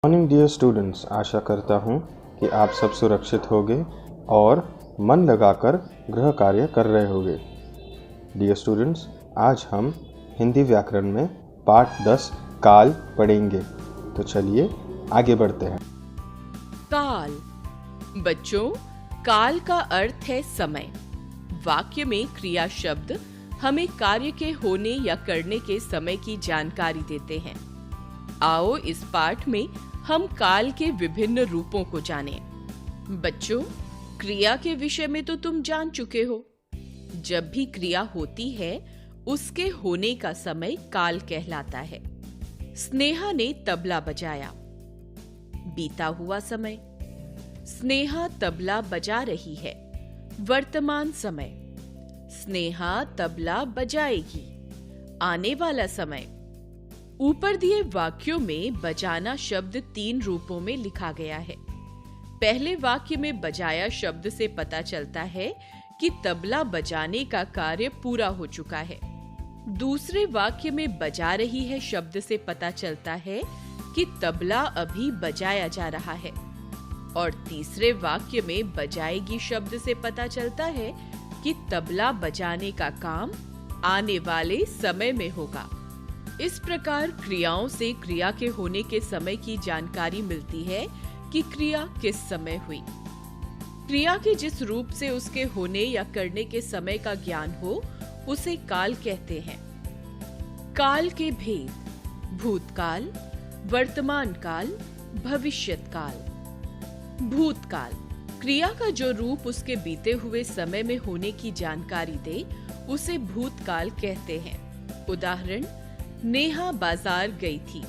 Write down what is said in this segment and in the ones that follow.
Morning dear students, आशा करता हूँ कि आप सब सुरक्षित होंगे और मन लगाकर गृह कार्य कर रहे होंगे। डियर स्टूडेंट्स, आज हम हिंदी व्याकरण में पाठ 10 काल पढ़ेंगे। तो चलिए आगे बढ़ते हैं। काल। बच्चों, काल का अर्थ है समय। वाक्य में क्रिया शब्द हमें कार्य के होने या करने के समय की जानकारी देते हैं। आओ इस पाठ में हम काल के विभिन्न रूपों को जानें। बच्चों, क्रिया के विषय में तो तुम जान चुके हो। जब भी क्रिया होती है उसके होने का समय काल कहलाता है। स्नेहा ने तबला बजाया। बीता हुआ समय। स्नेहा तबला बजा रही है। वर्तमान समय। स्नेहा तबला बजाएगी। आने वाला समय। ऊपर दिए वाक्यों में बजाना शब्द 3 रूपों में लिखा गया है। पहले वाक्य में बजाया शब्द से पता चलता है कि तबला बजाने का कार्य पूरा हो चुका है। दूसरे वाक्य में बजा रही है शब्द से पता चलता है कि तबला अभी बजाया जा रहा है। और तीसरे वाक्य में बजाएगी शब्द से पता चलता है कि तबला बजाने का काम आने वाले समय में होगा। इस प्रकार क्रियाओं से क्रिया के होने के समय की जानकारी मिलती है कि क्रिया किस समय हुई। क्रिया के जिस रूप से उसके होने या करने के समय का ज्ञान हो उसे काल कहते हैं। काल के भेद: भूतकाल, वर्तमान काल, भविष्यत काल। भूतकाल क्रिया का जो रूप उसके बीते हुए समय में होने की जानकारी दे उसे भूतकाल कहते हैं। उदाहरण: नेहा बाजार गई थी।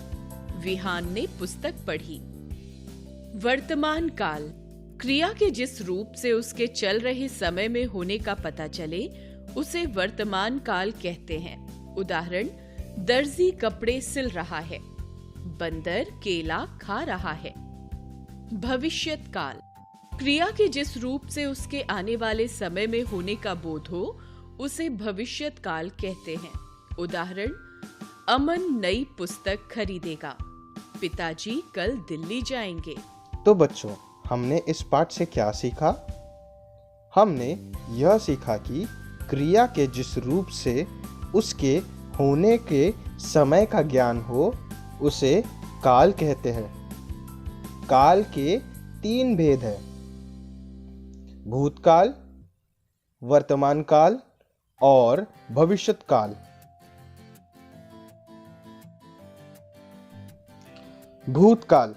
विहान ने पुस्तक पढ़ी। वर्तमान काल क्रिया के जिस रूप से उसके चल रहे समय में होने का पता चले उसे वर्तमान काल कहते हैं। उदाहरण: दर्जी कपड़े सिल रहा है। बंदर केला खा रहा है। भविष्यत काल क्रिया के जिस रूप से उसके आने वाले समय में होने का बोध हो उसे भविष्यत काल कहते हैं। उदाहरण: अमन नई पुस्तक खरीदेगा। पिताजी कल दिल्ली जाएंगे। तो बच्चों, हमने इस पाठ से क्या सीखा? हमने यह सीखा कि क्रिया के जिस रूप से उसके होने के समय का ज्ञान हो उसे काल कहते हैं। काल के 3 भेद हैं: भूतकाल, वर्तमान काल और भविष्यत काल। भूतकाल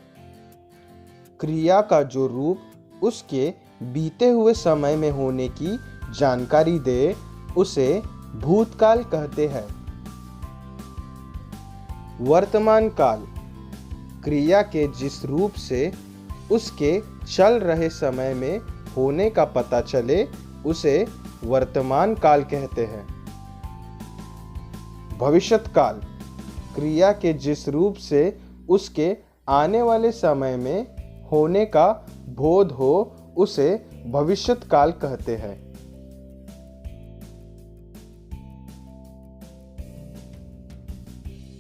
क्रिया का जो रूप उसके बीते हुए समय में होने की जानकारी दे उसे भूतकाल कहते हैं। वर्तमान काल क्रिया के जिस रूप से उसके चल रहे समय में होने का पता चले उसे वर्तमान काल कहते हैं। भविष्यत काल क्रिया के जिस रूप से उसके आने वाले समय में होने का बोध हो उसे भविष्यत काल कहते हैं।